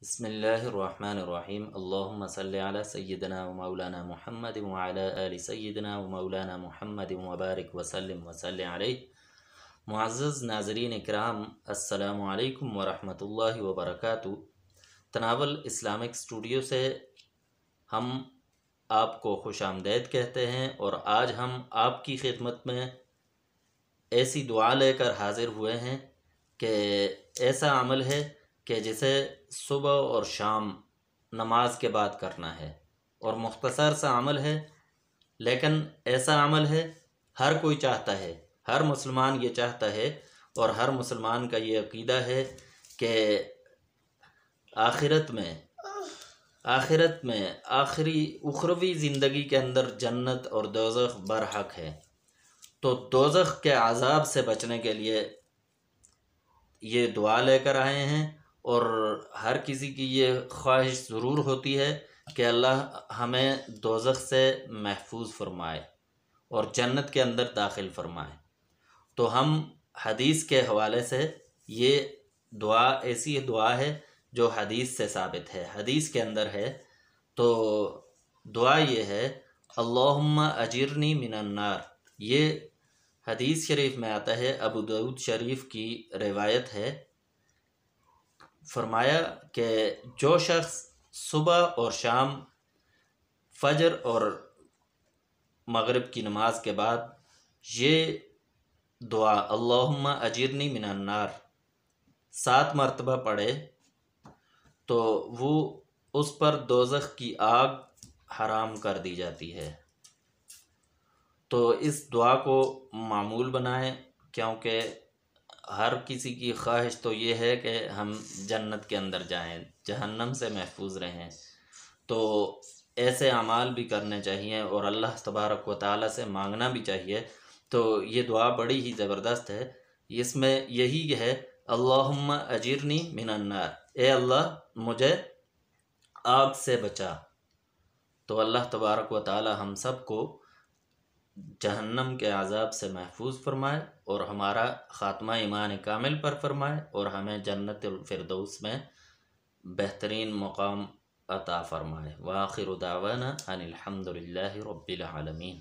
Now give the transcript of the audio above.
بسم اللہ الرحمن الرحیم اللہم صلی علی سیدنا و مولانا محمد وعلی آل سیدنا و مولانا محمد وبارک وسلم علیہ۔ معزز ناظرین اکرام، السلام علیکم ورحمۃ اللہ وبرکاتہ۔ تناول اسلامک اسٹوڈیو سے ہم آپ کو خوش آمدید کہتے ہیں، اور آج ہم آپ کی خدمت میں ایسی دعا لے کر حاضر ہوئے ہیں کہ ایسا عمل ہے کہ جسے صبح اور شام نماز کے بعد کرنا ہے، اور مختصر سا عمل ہے، لیکن ایسا عمل ہے ہر کوئی چاہتا ہے، ہر مسلمان یہ چاہتا ہے، اور ہر مسلمان کا یہ عقیدہ ہے کہ آخرت میں آخری اخروی زندگی کے اندر جنت اور دوزخ برحق ہے۔ تو دوزخ کے عذاب سے بچنے کے لیے یہ دعا لے کر آئے ہیں، اور ہر کسی کی یہ خواہش ضرور ہوتی ہے کہ اللہ ہمیں دوزخ سے محفوظ فرمائے اور جنت کے اندر داخل فرمائے۔ تو ہم حدیث کے حوالے سے یہ دعا ایسی دعا ہے جو حدیث سے ثابت ہے، حدیث کے اندر ہے۔ تو دعا یہ ہے، اللہم اجرنی من النار۔ یہ حدیث شریف میں آتا ہے، ابو داؤد شریف کی روایت ہے۔ فرمایا کہ جو شخص صبح اور شام فجر اور مغرب کی نماز کے بعد یہ دعا اللہم اجرنی من النار 7 مرتبہ پڑھے تو وہ اس پر دوزخ کی آگ حرام کر دی جاتی ہے۔ تو اس دعا کو معمول بنائیں، کیونکہ ہر کسی کی خواہش تو یہ ہے کہ ہم جنت کے اندر جائیں، جہنم سے محفوظ رہیں۔ تو ایسے اعمال بھی کرنے چاہیے اور اللہ تبارک و تعالیٰ سے مانگنا بھی چاہیے۔ تو یہ دعا بڑی ہی زبردست ہے، اس میں یہی ہے، اللہم اجرنی من النار، اے اللہ مجھے آگ سے بچا۔ تو اللہ تبارک و تعالیٰ ہم سب کو جہنم کے عذاب سے محفوظ فرمائے، اور ہمارا خاتمہ ایمان کامل پر فرمائے، اور ہمیں جنت الفردوس میں بہترین مقام عطا فرمائے۔ وآخر دعوانا ان الحمد للہ رب العالمین۔